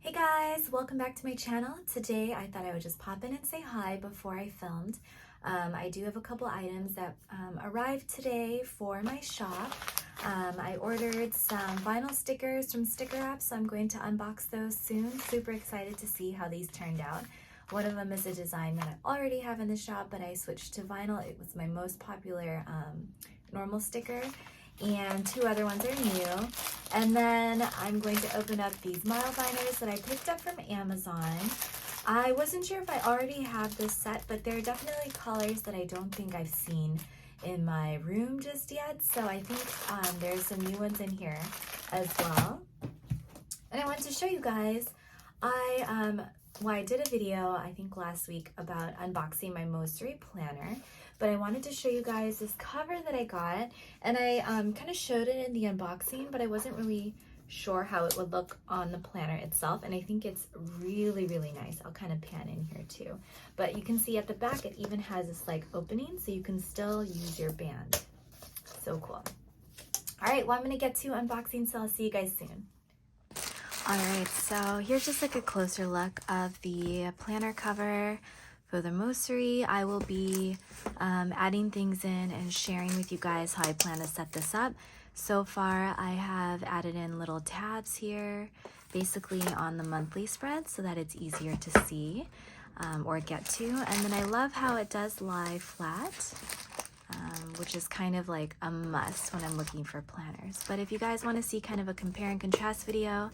Hey guys, welcome back to my channel. Today I thought I would just pop in and say hi before I filmed. I do have a couple items that arrived today for my shop. I ordered some vinyl stickers from Sticker App, so I'm going to unbox those soon. Super excited to see how these turned out. One of them is a design that I already have in the shop, but I switched to vinyl. It was my most popular normal sticker. And two other ones are new. And then I'm going to open up these mild liners that I picked up from Amazon. I wasn't sure if I already have this set, but there are definitely colors that I don't think I've seen in my room just yet. So I think there's some new ones in here as well. And I wanted to show you guys, I did a video, I think last week, about unboxing my Mosery planner, but I wanted to show you guys this cover that I got, and I kind of showed it in the unboxing, but I wasn't really sure how it would look on the planner itself, and I think it's really, really nice. I'll kind of pan in here too. But you can see at the back, it even has this like opening, so you can still use your band. So cool. All right, well, I'm gonna get to unboxing, so I'll see you guys soon. Alright, so here's just like a closer look of the planner cover for the Mosery. I will be adding things in and sharing with you guys how I plan to set this up. So far, I have added in little tabs here, basically on the monthly spread so that it's easier to see or get to. And then I love how it does lie flat, which is kind of like a must when I'm looking for planners. But if you guys want to see kind of a compare and contrast video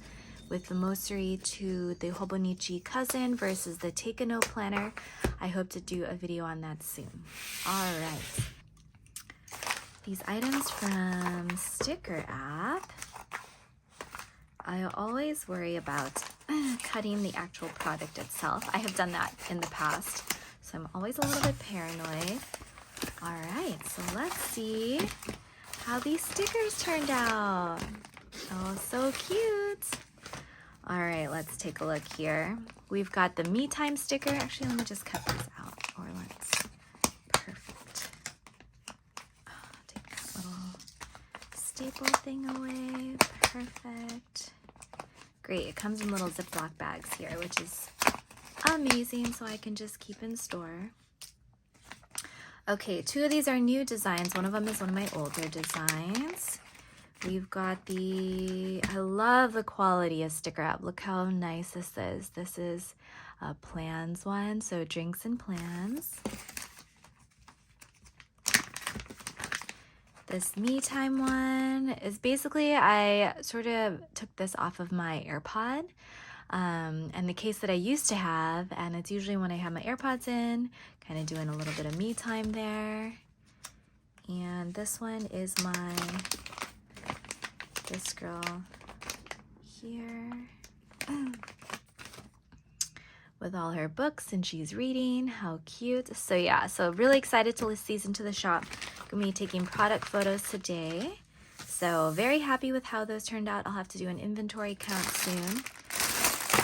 with the Mosery to the Hobonichi cousin versus the Take a Note planner, I hope to do a video on that soon. All right. These items from Sticker App. I always worry about cutting the actual product itself. I have done that in the past, so I'm always a little bit paranoid. All right, so let's see how these stickers turned out. Oh, so cute. All right, let's take a look here. We've got the Me Time sticker. Actually, let me just cut these out, or perfect. Take that little staple thing away. Perfect. Great, it comes in little Ziploc bags here, which is amazing, so I can just keep in store. Okay, two of these are new designs. One of them is one of my older designs. We've got I love the quality of Sticker App. Look how nice this is. This is a plans one, so drinks and plans. This Me Time one is basically, I sort of took this off of my AirPod and the case that I used to have, and it's usually when I have my AirPods in, kind of doing a little bit of me time there. And this one is this girl here with all her books, and she's reading. How cute. So yeah, so really excited to list these into the shop. Gonna be taking product photos today, so very happy with how those turned out. I'll have to do an inventory count soon.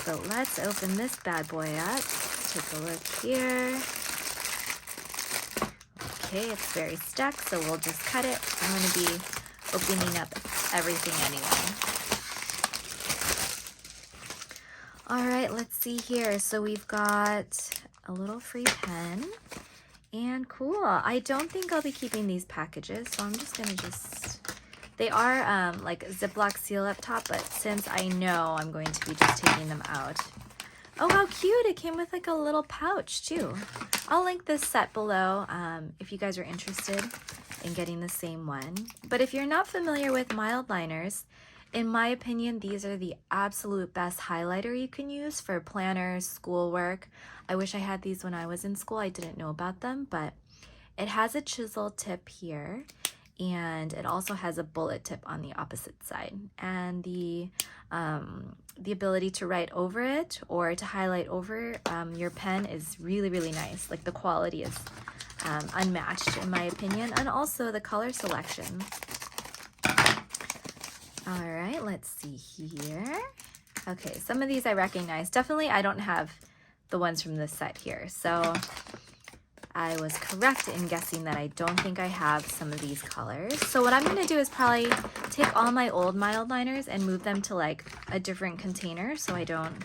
So let's open this bad boy up. Take a look here. Okay, it's very stuck, so we'll just cut it. I'm going to be opening up everything anyway. All right, let's see here. So we've got a little free pen, and cool. I don't think I'll be keeping these packages, so I'm just going to they are like Ziploc seal up top, but since I know I'm going to be just taking them out. Oh, how cute. It came with like a little pouch too. I'll link this set below if you guys are interested in getting the same one. But if you're not familiar with mild liners, in my opinion, these are the absolute best highlighter you can use for planners, schoolwork. I wish I had these when I was in school. I didn't know about them, but it has a chisel tip here, and it also has a bullet tip on the opposite side. And the ability to write over it or to highlight over your pen is really, really nice. Like, the quality is unmatched in my opinion, and also the color selection. All right, let's see here. Okay, some of these I recognize. Definitely I don't have the ones from this set here. So I was correct in guessing that I don't think I have some of these colors. So what I'm going to do is probably take all my old mild liners and move them to like a different container so I don't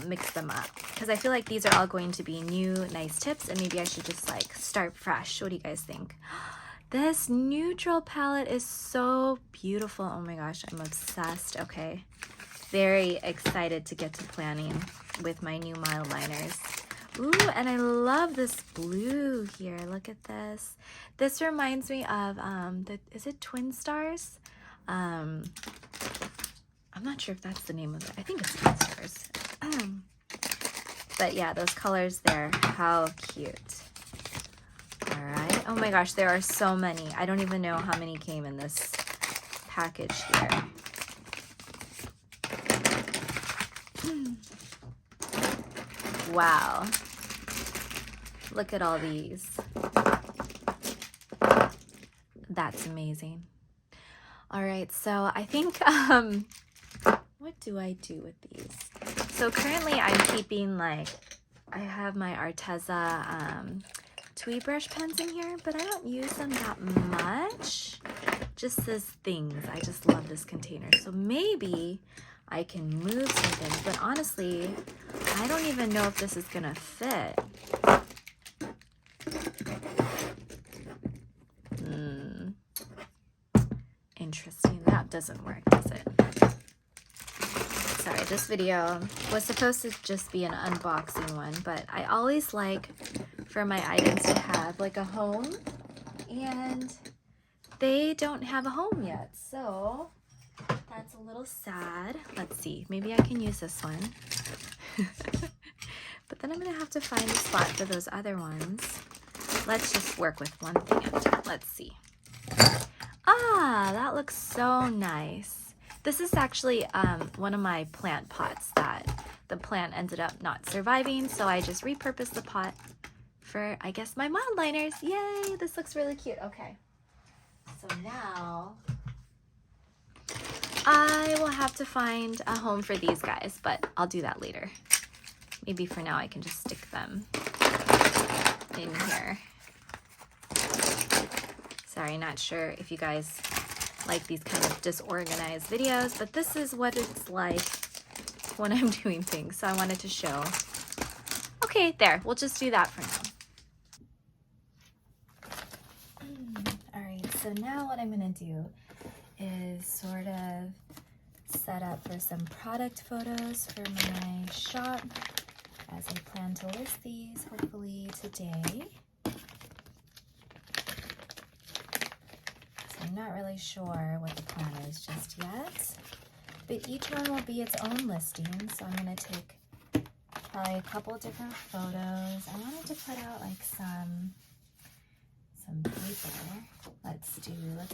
mix them up. Because I feel like these are all going to be new, nice tips, and maybe I should just like start fresh. What do you guys think? This neutral palette is so beautiful. Oh my gosh, I'm obsessed. Okay, very excited to get to planning with my new mild liners. Ooh, and I love this blue here. Look at this. This reminds me of, is it Twin Stars? I'm not sure if that's the name of it. I think it's Twin Stars. But yeah, those colors there, how cute. All right. Oh my gosh, there are so many. I don't even know how many came in this package here. Wow. Look at all these. That's amazing. All right, so I think, what do I do with these? So currently I'm keeping like, I have my Arteza Twee brush pens in here, but I don't use them that much. Just as things. I just love this container. So maybe I can move some things, but honestly, I don't even know if this is gonna fit. Interesting. That doesn't work, does it? Sorry, this video was supposed to just be an unboxing one, but I always like for my items to have like a home, and they don't have a home yet, so that's a little sad. Let's see, maybe I can use this one. But then I'm gonna have to find a spot for those other ones. Let's just work with one thing at a time. Let's see. Ah, that looks so nice. This is actually one of my plant pots that the plant ended up not surviving, so I just repurposed the pot for, I guess, my mild liners. Yay, this looks really cute. Okay, so now I will have to find a home for these guys, but I'll do that later. Maybe for now I can just stick them in here. Sorry, not sure if you guys like these kind of disorganized videos, but this is what it's like when I'm doing things, so I wanted to show. Okay, there, we'll just do that for now. All right, so now what I'm gonna do is sort of set up for some product photos for my shop as I plan to list these hopefully today. I'm not really sure what the plan is just yet, but each one will be its own listing, so I'm going to take probably a couple different photos. I wanted to put out like some paper. Let's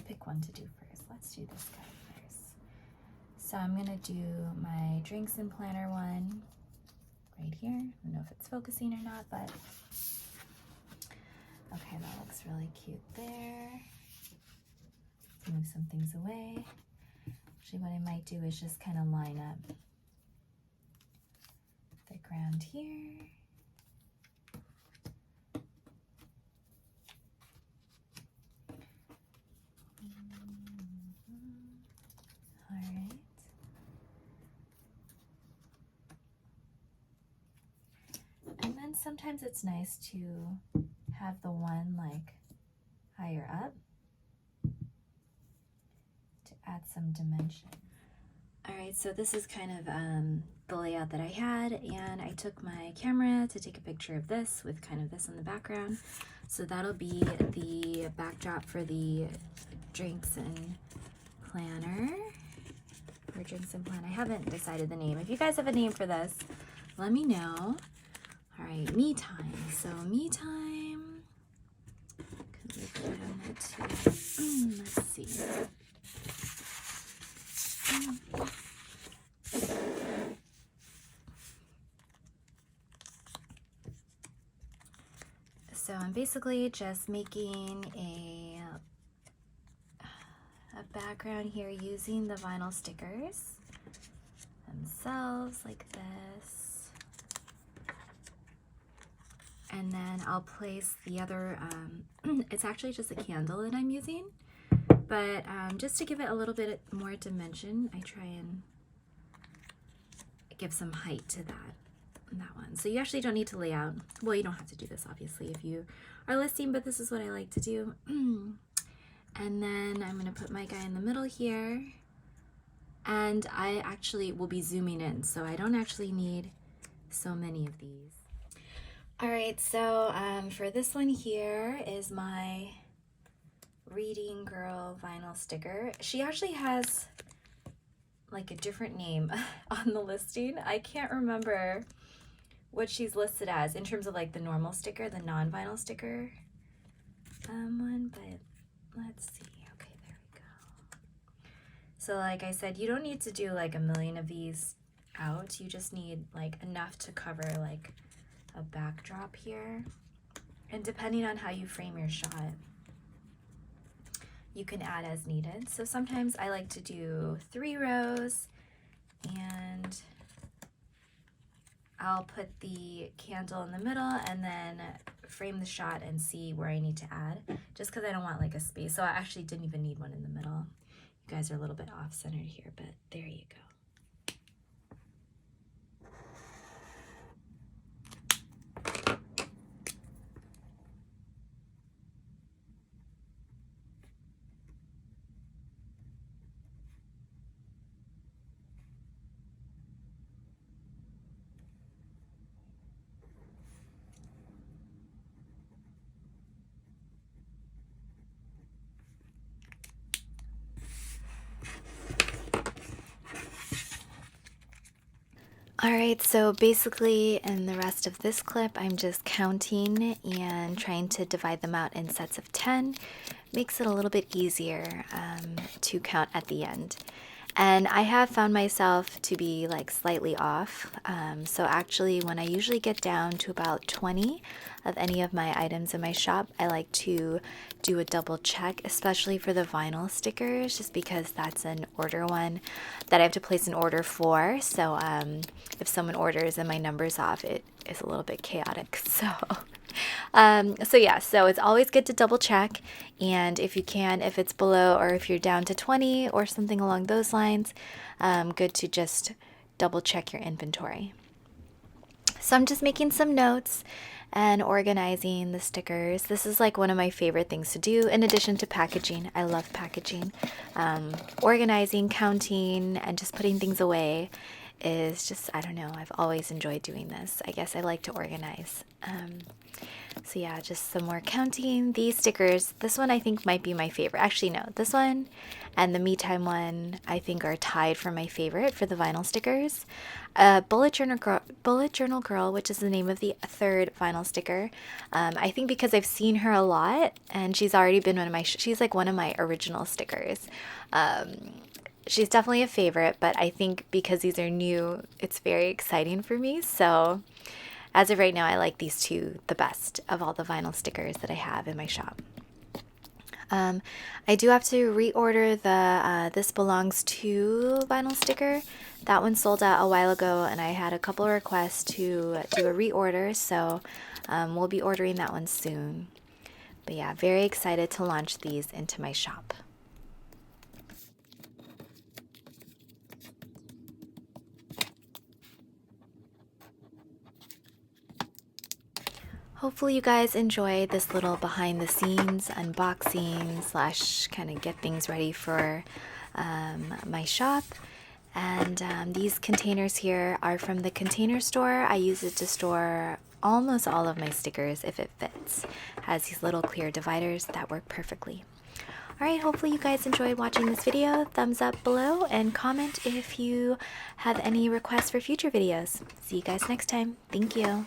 pick one to do first. Let's do this guy first. So I'm going to do my drinks and planner one right here. I don't know if it's focusing or not, but okay, that looks really cute there. Move some things away. Actually, what I might do is just kind of line up the ground here. All right. And then sometimes it's nice to have the one like higher up, add some dimension. All right, so this is kind of the layout that I had, and I took my camera to take a picture of this with kind of this in the background. So that'll be the backdrop for the drinks and planner. Or drinks and plan. I haven't decided the name. If you guys have a name for this, let me know. All right, me time. So me time. Could we put on that too? Let's see. So I'm basically just making a background here using the vinyl stickers themselves like this. And then I'll place the other, it's actually just a candle that I'm using, but just to give it a little bit more dimension, I try and give some height to that one. So you actually don't need to lay out, well, you don't have to do this obviously if you are listing, but this is what I like to do. And then I'm going to put my guy in the middle here, and I actually will be zooming in, so I don't actually need so many of these. All right, so for this one here is my Reading Girl vinyl sticker. She actually has like a different name on the listing. I can't remember what she's listed as in terms of like the normal sticker, the non-vinyl sticker one, but let's see. Okay, there we go. So like I said, you don't need to do like a million of these out. You just need like enough to cover like a backdrop here. And depending on how you frame your shot, you can add as needed. So sometimes I like to do 3 rows, and I'll put the candle in the middle and then frame the shot and see where I need to add, just because I don't want like a space. So I actually didn't even need one in the middle. You guys are a little bit off-centered here, but there you go. All right, so basically in the rest of this clip, I'm just counting and trying to divide them out in sets of 10. Makes it a little bit easier to count at the end. And I have found myself to be like slightly off. So actually when I usually get down to about 20 of any of my items in my shop, I like to do a double check, especially for the vinyl stickers, just because that's an order one that I have to place an order for. So if someone orders and my number's off, it is a little bit chaotic. So yeah, so it's always good to double check, and if you can, if it's below or if you're down to 20 or something along those lines, good to just double check your inventory. So I'm just making some notes and organizing the stickers. This is like one of my favorite things to do in addition to packaging. I love packaging. Organizing, counting, and just putting things away is just, I don't know, I've always enjoyed doing this. I guess I like to organize. So yeah, just some more counting. These stickers, this one I think might be my favorite. Actually, no, this one and the Me Time one I think are tied for my favorite for the vinyl stickers. Bullet Journal Girl, which is the name of the third vinyl sticker. I think because I've seen her a lot, and she's already been one of my, she's like one of my original stickers. She's definitely a favorite, but I think because these are new, it's very exciting for me. So as of right now, I like these two the best of all the vinyl stickers that I have in my shop. I do have to reorder the This Belongs To vinyl sticker. That one sold out a while ago, and I had a couple of requests to do a reorder, so we'll be ordering that one soon. But yeah, very excited to launch these into my shop. Hopefully you guys enjoyed this little behind the scenes unboxing slash kind of get things ready for my shop. And these containers here are from the Container Store. I use it to store almost all of my stickers if it fits. It has these little clear dividers that work perfectly. Alright, hopefully you guys enjoyed watching this video. Thumbs up below and comment if you have any requests for future videos. See you guys next time. Thank you.